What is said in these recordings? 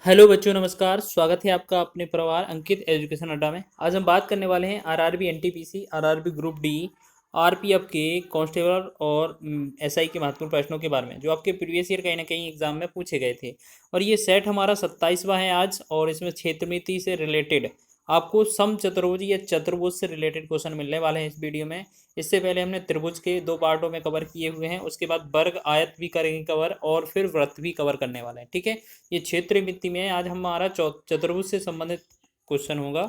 Hello बच्चों, नमस्कार। स्वागत है आपका अपने परिवार अंकित एजुकेशन अड्डा में। आज हम बात करने वाले हैं RRB NTPC, RRB group D, RPF के कांस्टेबल और एसआई के महत्वपूर्ण प्रश्नों के बारे में, जो आपके प्रीवियस ईयर कहीं ना कहीं एग्जाम में पूछे गए थे। और ये सेट हमारा 27वां है आज, और इसमें क्षेत्रमिति से रिलेटेड आपको सम चतुर्भुज या चतुर्भुज से रिलेटेड क्वेश्चन मिलने वाले हैं इस वीडियो में। इससे पहले हमने त्रिभुज के 2 पार्टों में कवर किए हुए हैं, उसके बाद वर्ग आयत भी करेंगे कवर, और फिर वृत्त भी कवर करने वाले हैं। ठीक है, ये क्षेत्र मिति में आज हमारा चतुर्भुज से संबंधित क्वेश्चन होगा।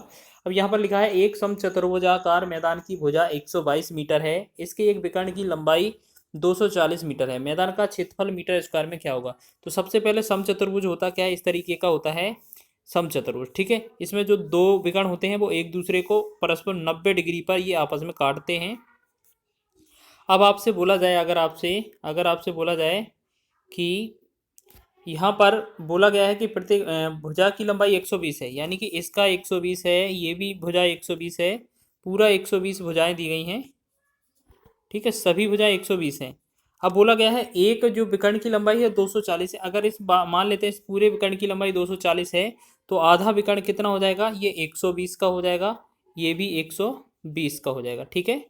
अब यहाँ पर लिखा है एक समचतुर्भुजाकार मैदान की भुजा 122 मीटर है, इसके एक विकर्ण की लंबाई 240 मीटर है, मैदान का क्षेत्रफल मीटर स्क्वायर में क्या होगा। तो सबसे पहले समचतुर्भुज होता क्या है, इस तरीके का होता है समचतुर्भुज। ठीक है, इसमें जो दो विकर्ण होते हैं वो एक दूसरे को परस्पर 90 डिग्री पर ये आपस में काटते हैं। अब आपसे बोला जाए, अगर आपसे बोला जाए कि यहाँ पर बोला गया है कि प्रत्येक भुजा की लंबाई 120 है, यानी कि इसका 120 है, ये भी भुजा 120 है, पूरा 120 भुजाएं दी गई हैं। ठीक है, सभी भुजाएं 120 हैं। अब बोला गया है एक जो विकर्ण की लंबाई है 240 है। अगर मान लेते हैं इस पूरे विकर्ण की लंबाई 240 है, तो आधा विकर्ण कितना हो जाएगा, ये 120 का हो जाएगा, ये भी 120 का हो जाएगा। ठीक है,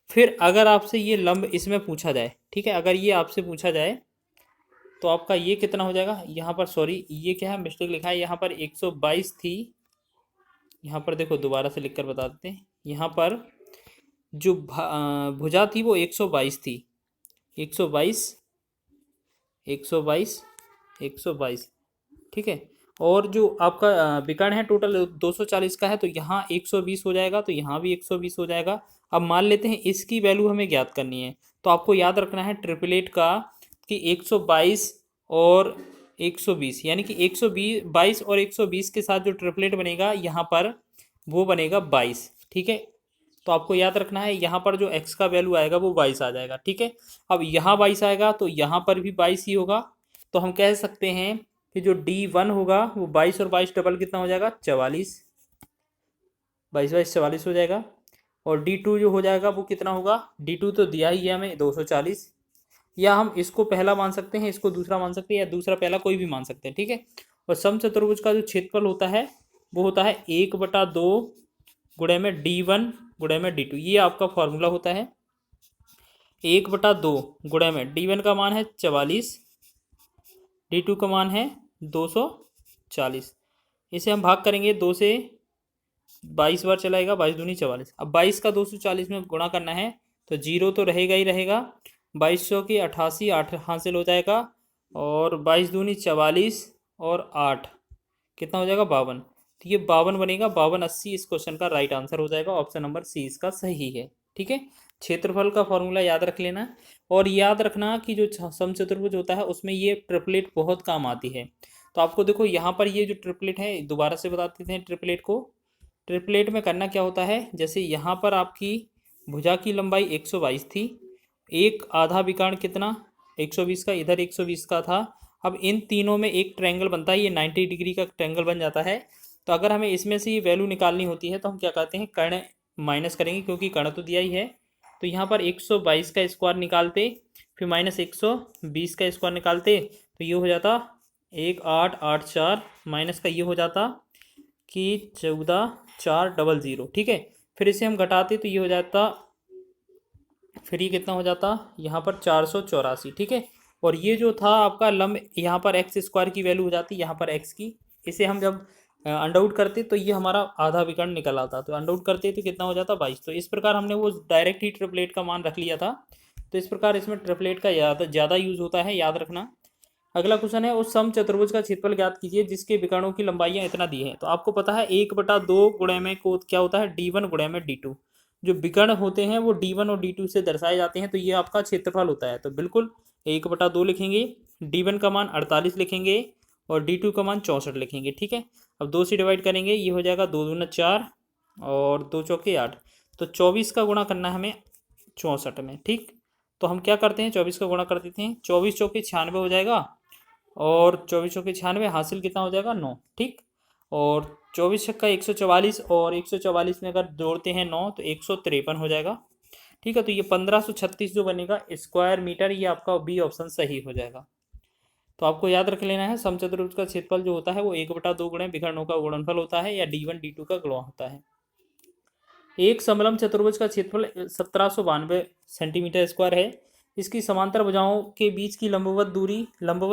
फिर अगर आपसे ये लंब इसमें पूछा जाए, ठीक है, अगर ये आपसे पूछा जाए तो आपका ये कितना हो जाएगा। यहाँ पर सॉरी, ये क्या है, मिस्टेक लिखा है, यहाँ पर 122 थी। यहाँ पर देखो, दोबारा से लिखकर बता देते हैं। यहाँ पर जो भुजा थी वो 122 थी, 122, 122, 122। ठीक है, और जो आपका विकर्ण है टोटल 240 का है, तो यहाँ 120 हो जाएगा, तो यहाँ भी 120 हो जाएगा। अब मान लेते हैं इसकी वैल्यू हमें ज्ञात करनी है, तो आपको याद रखना है ट्रिपलेट का कि 122 और 120, यानी कि 122 और 120 के साथ जो ट्रिपलेट बनेगा यहाँ पर वो बनेगा 22। ठीक है, तो आपको याद रखना है यहाँ पर जो x का वैल्यू आएगा वो 22 आ जाएगा। ठीक है, अब यहाँ 22 आएगा तो यहाँ पर भी 22 ही होगा। तो हम कह सकते हैं कि जो D1 होगा वो 22 और 22 डबल कितना हो जाएगा, 44, 22 22 44 हो जाएगा। और D2 जो हो जाएगा वो कितना होगा, D2 तो दिया ही है हमें 240, या हम इसको पहला मान सकते हैं, इसको दूसरा मान सकते हैं, या दूसरा पहला कोई भी मान सकते हैं। ठीक है, और समचतुर्भुज का जो क्षेत्रफल होता है वो होता है 1/2 गुणे में D1 गुणे में D2, ये आपका फॉर्मूला होता है। 1/2 गुणे में D1 का मान है 44, D2 का मान है 240। इसे हम भाग करेंगे 2 से, 22 बार चलाएगा, 22 दूनी 44। अब 22 का 240 में गुणा करना है, तो जीरो तो रहेगा ही रहेगा, 2200 की 88 8 हासिल हो जाएगा, और 22 दूनी 44 और 8 कितना हो जाएगा, 52। तो ये 52 बनेगा, 52 80 इस क्वेश्चन का राइट आंसर हो जाएगा। ऑप्शन नंबर सी इसका सही है। ठीक है, क्षेत्रफल का फॉर्मूला याद रख लेना, और याद रखना कि जो समचतुर्भुज होता है उसमें ये ट्रिपलेट बहुत काम आती है। तो आपको देखो यहाँ पर ये जो ट्रिपलेट है, दोबारा से बता देते हैं ट्रिपलेट को। ट्रिपलेट में करना क्या होता है, जैसे यहाँ पर आपकी भुजा की लंबाई 122 थी, एक आधा विकर्ण कितना 120 का, इधर 120 का था। अब इन तीनों में एक ट्रायंगल बनता है, ये 90 डिग्री का ट्रायंगल बन जाता है। तो अगर हमें इसमें से ये वैल्यू निकालनी होती है तो हम क्या करते हैं, कर्ण माइनस करेंगे, क्योंकि कर्ण तो दिया ही है। तो यहाँ पर 122 का स्क्वायर निकालते, फिर माइनस 120 का स्क्वायर निकालते, तो ये हो जाता 1884, माइनस का ये हो जाता कि 14400। ठीक है, फिर इसे हम घटाते तो ये हो जाता, फिर ये कितना हो जाता यहाँ पर 484। ठीक है, और ये जो था आपका लंब, यहाँ पर एक्स स्क्वायर की वैल्यू हो जाती यहाँ पर एक्स की। इसे हम जब अंडरआउट करते तो ये हमारा आधा विकर्ण निकल आता, तो अंडरआउट करते तो कितना हो जाता 22। तो इस प्रकार हमने वो डायरेक्ट ही ट्रिपलेट का मान रख लिया था। तो इस प्रकार इसमें ट्रिपलेट का ज़्यादा यूज होता है, याद रखना। अगला क्वेश्चन है, उस समचतुर्भुज का क्षेत्रफल ज्ञात कीजिए जिसके विकर्णों की लंबाइयाँ इतना दी है। तो आपको पता है 1/2 गुणे में को क्या होता है, D1 गुणे में D2। जो विकर्ण होते हैं वो D1 और D2 से दर्शाए जाते हैं, तो ये आपका क्षेत्रफल होता है। तो बिल्कुल 1/2 लिखेंगे, D1 का मान 48 लिखेंगे, और D2 का मान 64 लिखेंगे। ठीक है, अब 2 से डिवाइड करेंगे, ये हो जाएगा 2 दूना 4 और 2 चौके 8। तो 24 का गुणा करना है हमें 64 में। ठीक, तो हम क्या करते हैं, 24 का गुणा कर देते हैं, 24 चौके 96 हो जाएगा, और 24 चौके 96 हासिल कितना हो जाएगा, 9। ठीक, और 24 छक्का 144, और 144 में अगर जोड़ते हैं 9 तो 153 हो जाएगा। ठीक है, तो ये 1536 जो बनेगा स्क्वायर मीटर, ये आपका बी ऑप्शन सही हो जाएगा। तो आपको याद रख लेना है समचतुर्भुज का क्षेत्रफल जो होता है वो 1/2 गुणे विकर्णों का गुणनफल होता है या D1 D2 का गुणा होता है। एक समलंब चतुर्भुज का क्षेत्रफल 1792 सेंटीमीटर स्क्वायर है। इसकी समांतर भुजाओं के बीच की लंबवत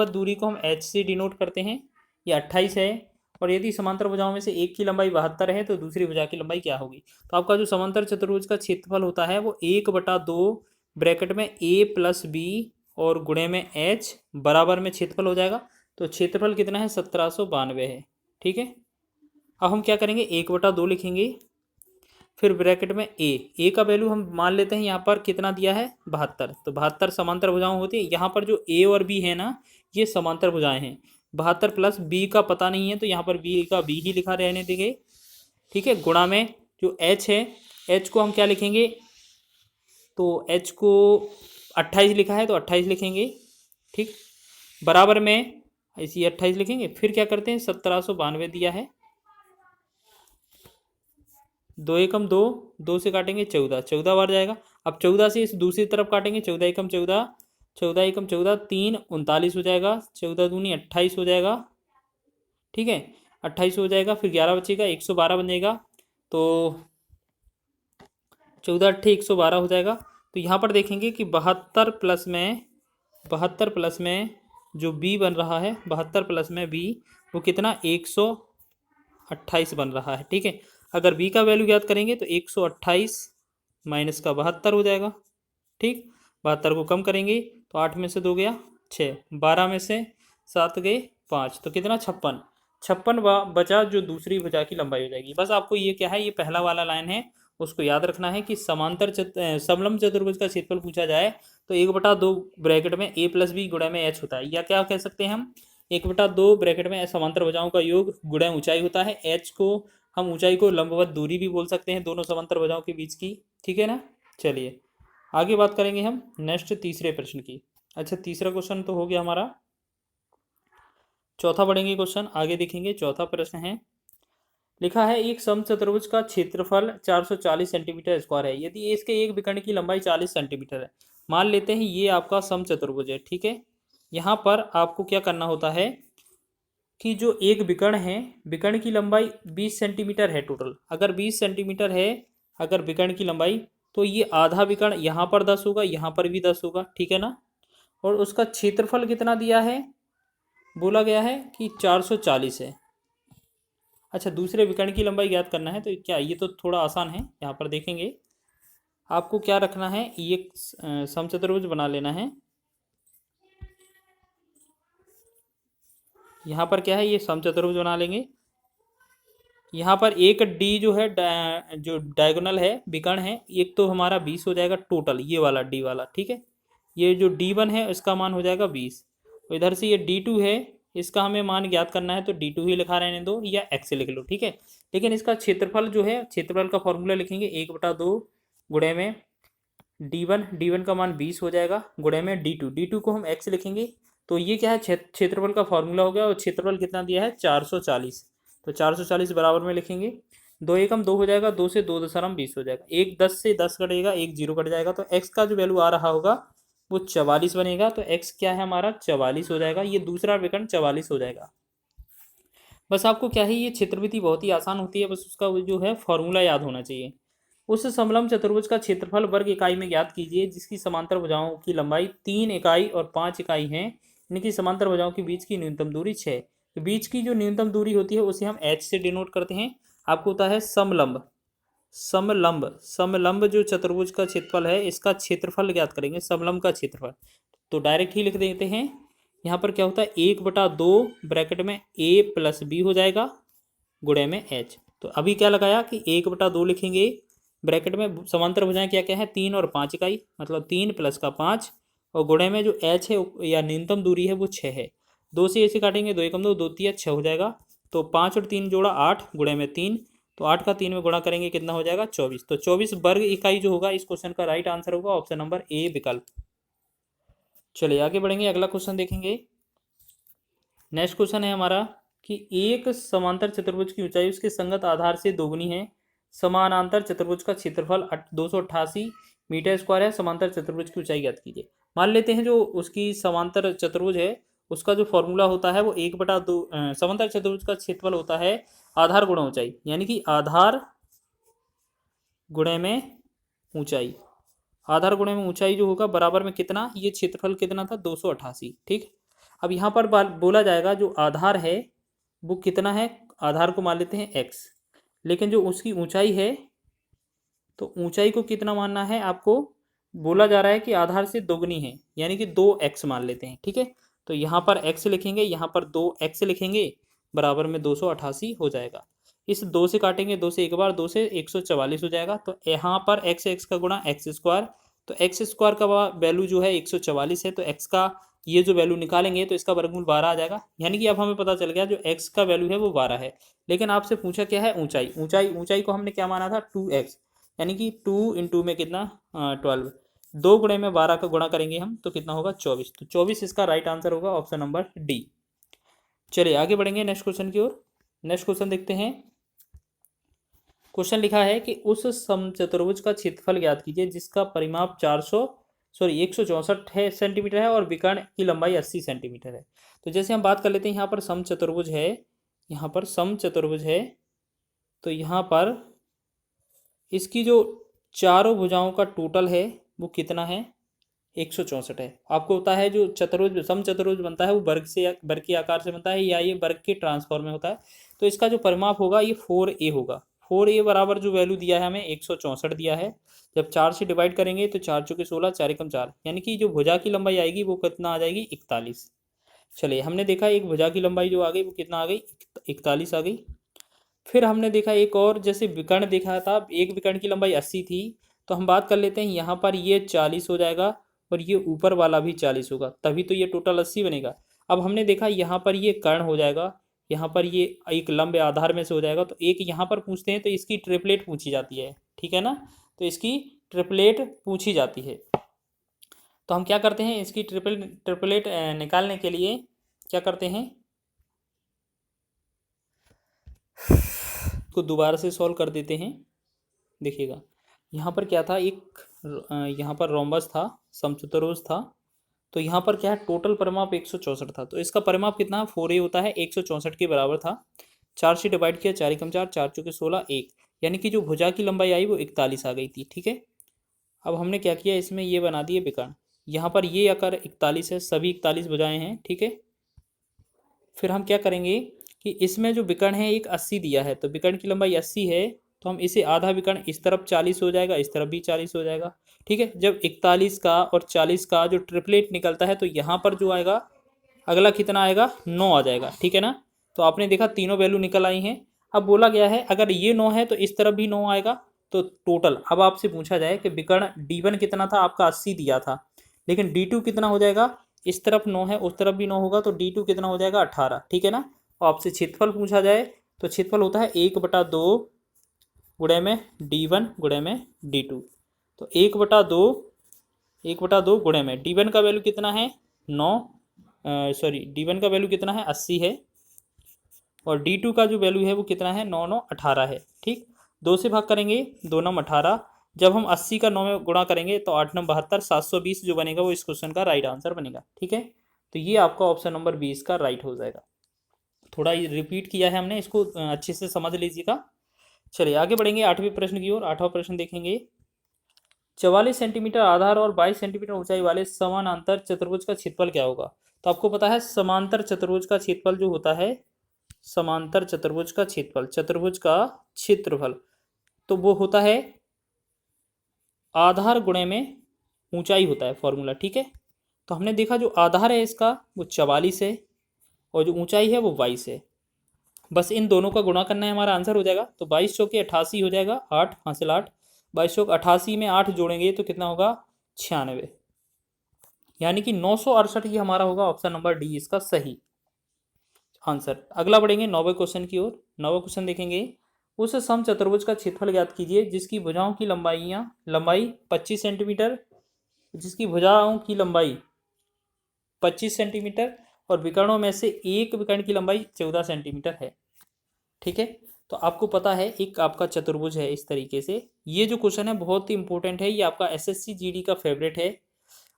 दूरी को हम h से डिनोट करते हैं, ये 28 है। और यदि समांतर भुजाओं में से एक की लंबाई 72 है तो दूसरी भुजा की लंबाई क्या होगी। तो आपका जो समांतर चतुर्भुज का क्षेत्रफल होता है वो 1/2 ब्रैकेट में a प्लस बी और गुणे में h बराबर में क्षेत्रफल हो जाएगा। तो क्षेत्रफल कितना है 1792 है। ठीक है, अब हम क्या करेंगे 1/2 लिखेंगे, फिर ब्रैकेट में ए का वैल्यू हम मान लेते हैं यहाँ पर कितना दिया है 72। तो 72 समांतर भुजाएं होती है। यहाँ पर जो ए और बी है ना ये समांतर भुजाएं हैं। 72 प्लस बी का पता नहीं है तो यहाँ पर बी का बी ही लिखा रहने देंगे। ठीक है, गुणा में जो एच है, एच को हम क्या लिखेंगे, तो एच को 28 लिखा है तो 28 लिखेंगे। ठीक, बराबर में इसी 28 लिखेंगे। फिर क्या करते हैं 1792 दिया है, 2 एकम 2, 2 से काटेंगे 14, 14 बार जाएगा। अब 14 से इस दूसरी तरफ काटेंगे, 14 एकम 14, 14 एकम 14, 3 39 हो जाएगा, 14 दूनी 28 हो जाएगा। ठीक है, 28 हो जाएगा, फिर 11 बचेगा, 112 बन जाएगा। तो 14 अट्ठे 112 हो जाएगा। तो यहाँ पर देखेंगे कि 72 प्लस में जो बी बन रहा है, 72 प्लस में बी वो कितना 128 बन रहा है। ठीक है, अगर b का वैल्यू ज्ञात करेंगे तो 128 माइनस का 72 हो जाएगा। ठीक, 72 को कम करेंगे तो 8 में से 2 गया 6, 12 में से 7 गए 5, तो कितना 56 बचा जो दूसरी भुजा की लंबाई हो जाएगी। बस आपको ये क्या है, ये पहला वाला लाइन है, उसको याद रखना है कि समलंब चतुर्भुज का क्षेत्रफल पूछा जाए तो 1/2 ब्रैकेट में a प्लस बी गुणा में h होता है, या क्या कह सकते हैं हम 1/2 ब्रैकेट में समांतर भुजाओं का योग गुणा ऊंचाई होता है। h को हम ऊंचाई को लंबवत दूरी भी बोल सकते हैं दोनों समांतर भुजाओं के बीच की। ठीक है ना, चलिए आगे बात करेंगे हम नेक्स्ट तीसरे प्रश्न की। अच्छा, तीसरा क्वेश्चन तो हो गया हमारा, चौथा पढ़ेंगे क्वेश्चन, आगे देखेंगे। चौथा प्रश्न है, लिखा है एक समचतुर्भुज का क्षेत्रफल 440 सेंटीमीटर स्क्वायर है यदि इसके एक विकर्ण की लंबाई 40 सेंटीमीटर है। मान लेते हैं ये आपका समचतुर्भुज है। ठीक है, यहाँ पर आपको क्या करना होता है कि जो एक विकर्ण है, विकर्ण की लंबाई 20 सेंटीमीटर है टोटल। अगर 20 सेंटीमीटर है अगर विकर्ण की लंबाई, तो ये आधा विकर्ण यहाँ पर 10 होगा, यहाँ पर भी 10 होगा। ठीक है ना, और उसका क्षेत्रफल कितना दिया है, बोला गया है कि 440 है। अच्छा, दूसरे विकर्ण की लंबाई ज्ञात करना है, तो क्या ये तो थोड़ा आसान है। यहाँ पर देखेंगे आपको क्या रखना है, ये समचतुर्भुज बना लेना है। यहाँ पर क्या है, ये समचतुर्भुज बना लेंगे। यहाँ पर एक डी जो है जो डायगोनल है विकर्ण है, एक तो हमारा 20 हो जाएगा टोटल, ये वाला डी वाला। ठीक है, ये जो D1 है इसका मान हो जाएगा 20। इधर से ये D2 है, इसका हमें मान ज्ञात करना है तो D2 ही लिखा रहने दो या x लिख लो। ठीक है, लेकिन इसका क्षेत्रफल जो है, क्षेत्रफल का फॉर्मूला लिखेंगे 1/2 गुणे में D1 का मान 20 हो जाएगा, गुणे में D2 को हम x लिखेंगे। तो ये क्या है, क्षेत्रफल का फॉर्मूला हो गया। और क्षेत्रफल कितना दिया है 440, तो 440 बराबर में लिखेंगे 2 एकम 2 हो जाएगा, 2 से 2 दशमलव 20 हो जाएगा, एक 10 से 10 कटेगा, एक 0 कट जाएगा, तो x का जो वैल्यू आ रहा होगा वो 44 बनेगा। तो x क्या है हमारा 44 हो जाएगा, ये दूसरा विकर्ण 44 हो जाएगा। बस आपको क्या है, ये क्षेत्रविधि बहुत ही आसान होती है, बस उसका जो है फॉर्मूला याद होना चाहिए। उस समलंब चतुर्भुज का क्षेत्रफल वर्ग इकाई में ज्ञात कीजिए जिसकी समांतर भुजाओं की लंबाई 3 इकाई और 5 इकाई है, इनकी समांतर भुजाओं के बीच की न्यूनतम दूरी 6। तो बीच की जो न्यूनतम दूरी होती है उसे हम h से डिनोट करते हैं। आपको होता है समलंब जो चतुर्भुज का क्षेत्रफल है इसका क्षेत्रफल ज्ञात करेंगे, समलंब का क्षेत्रफल। तो डायरेक्ट ही लिख देते हैं। यहाँ पर क्या होता है 1/2 ब्रैकेट में a प्लस बी हो जाएगा गुणे में h। तो अभी क्या लगाया कि 1/2 लिखेंगे, ब्रैकेट में समांतर भुजाएं क्या क्या है 3 और 5 इकाई, मतलब 3 प्लस का 5, और गुणे में जो h है या न्यूनतम दूरी है वो 6 है। 2 से ऐसे काटेंगे, 2 एकम 2, 2 तिया 6 हो जाएगा। तो 5 और 3 जोड़ा 8 गुणे में 3, तो 8 का 3 में गुणा करेंगे कितना हो जाएगा 24। तो 24 वर्ग इकाई जो होगा इस क्वेश्चन का राइट आंसर होगा ऑप्शन नंबर ए विकल्प। चलिए आगे बढ़ेंगे, अगला क्वेश्चन देखेंगे। नेक्स्ट क्वेश्चन है हमारा कि एक समांतर चतुर्भुज की ऊंचाई उसके संगत आधार से दोगुनी है। समानांतर चतुर्भुज का क्षेत्रफल 288 मीटर स्क्वायर है। समांतर चतुर्भुज की ऊंचाई ज्ञात कीजिए। मान लेते हैं जो उसकी समांतर चतुर्भुज है उसका जो फॉर्मूला होता है वो 1/2 समांतर चतुर्भुज का क्षेत्रफल होता है आधार गुणा ऊंचाई, यानी कि आधार गुणे में ऊंचाई। आधार गुणे में ऊंचाई जो होगा बराबर में कितना, ये क्षेत्रफल कितना था 288। ठीक, अब यहाँ पर बोला जाएगा जो आधार है वो कितना है, आधार को मान लेते हैं x, लेकिन जो उसकी ऊंचाई है तो ऊंचाई को कितना मानना है आपको, बोला जा रहा है कि आधार से दोगुनी है, यानी कि 2x मान लेते हैं। ठीक है, तो यहाँ पर x लिखेंगे, यहाँ पर 2x लिखेंगे, बराबर में 288 हो जाएगा। इस 2 से काटेंगे, 2 से एक बार, 2 से 144 हो जाएगा। तो यहाँ पर x का गुणा x स्क्वायर, तो x स्क्वायर का वैल्यू जो है 144 है, तो x का ये जो वैल्यू निकालेंगे तो इसका वर्गमूल 12 आ जाएगा। यानी कि अब हमें पता चल गया जो x का वैल्यू है वो 12 है। लेकिन आपसे पूछा क्या है, ऊंचाई। ऊंचाई को हमने क्या माना था 2x, यानी कि 2 × में कितना 12, 2 गुणे में 12 का गुणा करेंगे हम तो कितना होगा 24। तो 24 इसका राइट आंसर होगा, ऑप्शन नंबर डी। चलिए आगे बढ़ेंगे नेक्स्ट क्वेश्चन की ओर। नेक्स्ट क्वेश्चन देखते हैं। क्वेश्चन लिखा है कि उस समचतुर्भुज का क्षेत्रफल ज्ञात कीजिए जिसका परिमाप 164 सेंटीमीटर है और विकर्ण की लंबाई 80 सेंटीमीटर है। तो जैसे हम बात कर लेते हैं, यहाँ पर समचतुर्भुज है, यहाँ पर समचतुर्भुज है, तो यहाँ पर इसकी जो चारों भुजाओं का टोटल है वो कितना है 164 है। आपको पता है जो चतुर्भुज समचतुर्भुज बनता है वो वर्ग के आकार से बनता है, या ये वर्ग के ट्रांसफॉर्म में होता है। तो इसका जो परिमाप होगा ये 4a होगा। 4a बराबर जो वैल्यू दिया है हमें 164 दिया है। जब 4 से डिवाइड करेंगे तो 4 चौके 16, 4 एकम 4, यानी कि जो भुजा की लंबाई आएगी वो कितना आ जाएगी 41। चलिए हमने देखा एक भुजा की लंबाई जो आ गई वो कितना आ गई 41 आ गई। फिर हमने देखा एक और, जैसे विकर्ण देखा था, एक विकर्ण की लंबाई 80 थी, तो हम बात कर लेते हैं यहाँ पर ये 40 हो जाएगा और ये ऊपर वाला भी 40 होगा, तभी तो ये टोटल 80 बनेगा। अब हमने देखा यहाँ पर ये कर्ण हो जाएगा, यहाँ पर ये एक लंबे आधार में से हो जाएगा, तो एक यहाँ पर पूछते हैं तो इसकी ट्रिपलेट पूछी जाती है। ठीक है ना, तो इसकी ट्रिपलेट पूछी जाती है। तो हम क्या करते हैं, इसकी ट्रिपलेट निकालने के लिए क्या करते हैं, को दोबारा से सॉल्व कर देते हैं। देखिएगा यहाँ पर क्या था, एक यहाँ पर रोम्बस था, समचतुर्भुज था, तो यहाँ पर क्या है टोटल परिमाप 164 था, तो इसका परिमाप कितना 4a होता है, 164 के बराबर था। 4 से डिवाइड किया, 4 एकम 4, 4 चौके 16, 1, यानी कि जो भुजा की लंबाई आई वो 41 आ गई थी। ठीक है, अब हमने क्या किया, इसमें ये बना दिए विकर्ण, यहाँ पर ये आकर 41 है, सभी 41 भुजाएं हैं। ठीक है, फिर हम क्या करेंगे कि इसमें जो विकर्ण है एक 80 दिया है, तो विकर्ण की लंबाई 80 है, तो हम इसे आधा विकर्ण इस तरफ 40 हो जाएगा, इस तरफ भी 40 हो जाएगा। ठीक है, जब 41 का और 40 का जो ट्रिपलेट निकलता है तो यहाँ पर जो आएगा अगला कितना आएगा 9 आ जाएगा। ठीक है ना, तो आपने देखा तीनों वैल्यू निकल आई हैं। अब बोला गया है अगर ये 9 है तो इस तरफ भी 9 आएगा, तो टोटल अब आपसे पूछा जाए कि विकर्ण D1 कितना था, आपका 80 दिया था, लेकिन D2 कितना हो जाएगा, इस तरफ 9 है उस तरफ भी 9 होगा, तो D2 कितना हो जाएगा 18। ठीक है ना, और आपसे क्षेत्रफल पूछा जाए तो क्षेत्रफल होता है 1/2 गुणे में D1 गुणे में D2, तो 1/2 गुणे में D1 का वैल्यू कितना है 9, D1 का वैल्यू कितना है 80 है, और D2 का जो वैल्यू है वो कितना है 9 9 18 है। ठीक, 2 से भाग करेंगे, 2 9 18, जब हम 80 का 9 में गुणा करेंगे तो 8 9 72, 720 जो बनेगा वो इस क्वेश्चन का राइट आंसर बनेगा। ठीक है, तो ये आपका ऑप्शन नंबर 20 का राइट हो जाएगा। थोड़ा रिपीट किया है हमने, इसको अच्छे से समझ लीजिएगा। चलिए आगे बढ़ेंगे 8वें प्रश्न की ओर। 8वां प्रश्न देखेंगे, 44 सेंटीमीटर आधार और 22 सेंटीमीटर ऊंचाई वाले समानांतर चतुर्भुज का क्षेत्रफल क्या होगा। तो आपको पता है समांतर चतुर्भुज का क्षेत्रफल जो होता है, समांतर चतुर्भुज का क्षेत्रफल, चतुर्भुज का क्षेत्रफल तो वो होता है आधार गुणे में ऊंचाई होता है फॉर्मूला। ठीक है, तो हमने देखा जो आधार है इसका वो 44 है और जो ऊंचाई है वो 22 है, बस इन दोनों का गुणा करना है, हमारा आंसर हो जाएगा। तो 22 चौके 88 हो जाएगा, 8 हासिल 8, 22 चौक 88 में 8 जोड़ेंगे तो कितना होगा 96, यानी कि 968 ही हमारा होगा ऑप्शन नंबर डी इसका सही आंसर। अगला बढ़ेंगे 9वें क्वेश्चन की ओर। 9वां क्वेश्चन देखेंगे, उस समचतुर्भुज का क्षेत्रफल ज्ञात कीजिए जिसकी भुजाओं की लंबाई 25 सेंटीमीटर, जिसकी भुजाओं की लंबाई 25 सेंटीमीटर और विकर्णों में से एक विकर्ण की लंबाई 14 सेंटीमीटर है। ठीक है, तो आपको पता है एक आपका चतुर्भुज है इस तरीके से। ये जो क्वेश्चन है बहुत ही इंपॉर्टेंट है, ये आपका एसएससी जीडी का फेवरेट है।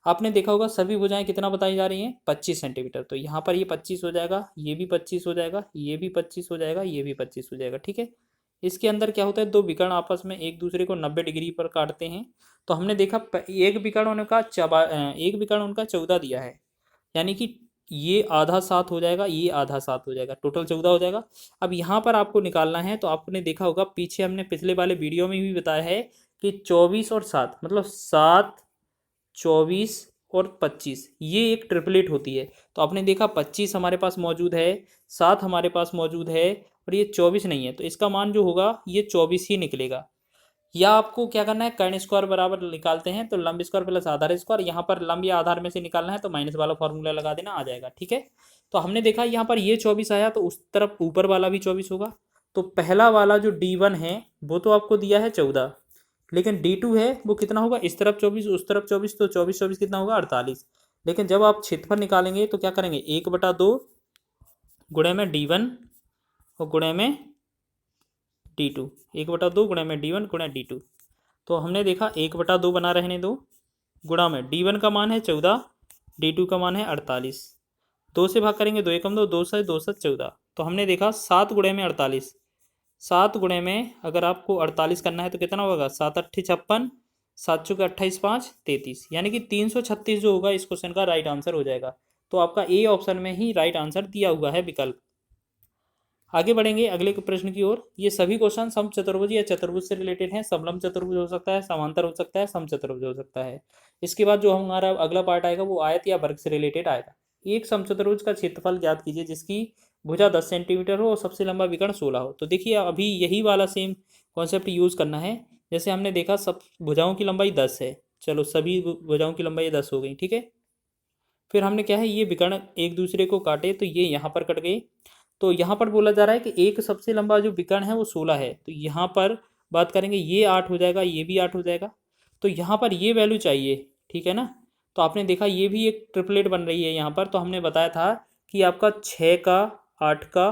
आपने देखा होगा सभी भुजाएं कितना बताई जा रही हैं, 25 सेंटीमीटर। तो यहाँ पर ये 25 हो जाएगा, ये भी 25 हो जाएगा, ये भी 25 हो जाएगा, ये भी 25 हो जाएगा। ठीक है, इसके अंदर क्या होता है, दो विकर्ण आपस में एक दूसरे को 90 डिग्री पर काटते हैं। तो हमने देखा एक विकर्ण उनका एक विकर्ण उनका 14 दिया है, यानी कि ये आधा 7 हो जाएगा, ये आधा 7 हो जाएगा, टोटल 14 हो जाएगा। अब यहाँ पर आपको निकालना है, तो आपने देखा होगा पीछे हमने पिछले वाले वीडियो में भी बताया है कि 24 और 7 मतलब 7, 24 और 25 ये एक ट्रिपलेट होती है। तो आपने देखा 25 हमारे पास मौजूद है, 7 हमारे पास मौजूद है और ये 24 नहीं है, तो इसका मान जो होगा ये 24 ही निकलेगा। या आपको क्या करना है, कर्ण स्क्वायर बराबर निकालते हैं तो लंब स्क्वायर प्लस आधार स्क्वायर, यहाँ पर लंब या आधार में से निकालना है तो माइनस वाला फॉर्मूला लगा देना, आ जाएगा। ठीक है, तो हमने देखा यहाँ पर ये 24 आया, तो उस तरफ ऊपर वाला भी 24 होगा। तो पहला वाला जो D1 है वो तो आपको दिया है 14, लेकिन D2 है वो कितना होगा, इस तरफ 24 उस तरफ 24, तो 24 24 कितना होगा 48। लेकिन जब आप क्षेत्रफल निकालेंगे तो क्या करेंगे, 1/2 गुणे में D1 और गुणे में D2, 1/2 गुणे में D1 गुणे D2। तो हमने देखा 1/2 बना रहने दो, गुणा में D1 का मान है 14, D2 का मान है 48। 2 से भाग करेंगे, 2 एकम 2, 2 से 2 से 14। तो हमने देखा 7 गुणे में 48, 7 गुणे में अगर आपको 48 करना है तो कितना होगा, 7 8 56, 7 चौके 28, 5 33, यानी कि 336 जो होगा इस क्वेश्चन का राइट आंसर हो जाएगा। तो आपका ए ऑप्शन में ही राइट आंसर दिया हुआ है विकल्प। आगे बढ़ेंगे अगले प्रश्न की ओर। ये सभी क्वेश्चन समचतुर्भुज या चतुर्भुज से रिलेटेड हैं। समलंब चतुर्भुज हो सकता है, समांतर हो सकता है, समचतुर्भुज हो सकता है। इसके बाद जो हमारा अगला पार्ट आएगा वो आयत या वर्ग से रिलेटेड आएगा। एक समचतुर्भुज का क्षेत्रफल ज्ञात कीजिए जिसकी भुजा 10 सेंटीमीटर हो और सबसे लंबा विकर्ण 16 हो। तो देखिए अभी यही वाला सेम कॉन्सेप्ट यूज करना है। जैसे हमने देखा सब भुजाओं की लंबाई 10 है, चलो सभी भुजाओं की लंबाई 10 हो गई। ठीक है, फिर हमने क्या है, ये विकर्ण एक दूसरे को काटे तो ये यहाँ पर कट गए। तो यहाँ पर बोला जा रहा है कि एक सबसे लंबा जो विकर्ण है वो 16 है, तो यहाँ पर बात करेंगे ये 8 हो जाएगा, ये भी 8 हो जाएगा। तो यहाँ पर ये वैल्यू चाहिए, ठीक है ना। तो आपने देखा ये भी एक ट्रिपलेट बन रही है यहाँ पर। तो हमने बताया था कि आपका 6 का, 8 का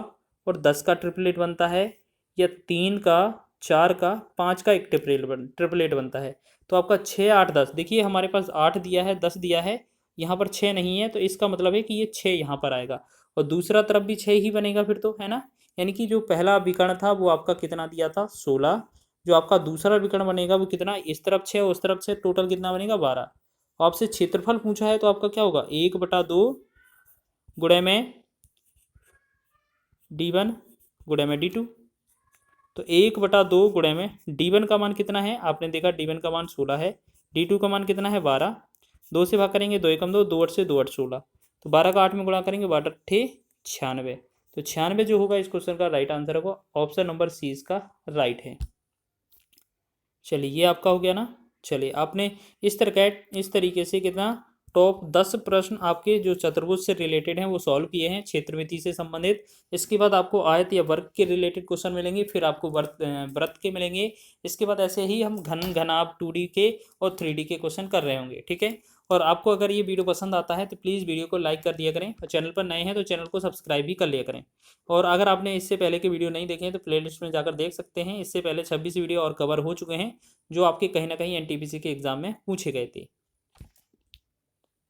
और 10 का ट्रिपलेट बनता है, या 3 का, 4 का, 5 का एक ट्रिपलेट बनता है। तो आपका 6 8 10, देखिए हमारे पास 8 दिया है, 10 दिया है, यहाँ पर 6 नहीं है, तो इसका मतलब है कि ये 6 यहाँ पर आएगा और दूसरा तरफ भी 6 ही बनेगा फिर, तो है ना। यानी कि जो पहला विकर्ण था वो आपका कितना दिया था, 16। जो आपका दूसरा विकर्ण बनेगा वो कितना, इस तरफ 6 उस तरफ 6, टोटल कितना बनेगा 12। आपसे क्षेत्रफल पूछा है तो आपका क्या होगा, 1/2 गुणे में D1 गुणे में D2। तो 1/2 गुणे में D1 का मान कितना है, आपने देखा D1 का मान 16 है, D2 का मान कितना है 12। 2 से भाग करेंगे, 2 एकम 2, 2 8 से 2 8 16। तो 12 का 8 में गुणा करेंगे, 8 8 96। तो 96 जो होगा इस क्वेश्चन का राइट आंसर होगा, ऑप्शन नंबर सी इसका राइट है। चलिए ये आपका हो गया ना। चलिए आपने इस तरीके से कितना टॉप 10 प्रश्न आपके जो चतुर्भुज से रिलेटेड हैं वो सॉल्व किए हैं, क्षेत्रमिति से संबंधित। इसके बाद आपको आयत या वर्ग के रिलेटेड क्वेश्चन मिलेंगे, फिर आपको वृत्त के मिलेंगे। इसके बाद ऐसे ही हम घनाभ 2D के और 3D के क्वेश्चन कर रहे होंगे। ठीक है, और आपको अगर ये वीडियो पसंद आता है तो प्लीज़ वीडियो को लाइक कर दिया करें, और चैनल पर नए हैं तो चैनल को सब्सक्राइब भी कर लिया करें। और अगर आपने इससे पहले के वीडियो नहीं देखे हैं तो प्लेलिस्ट में जाकर देख सकते हैं। इससे पहले 26 वीडियो और कवर हो चुके हैं जो आपके कहीं ना कहीं NTPC के एग्जाम में पूछे गए थे।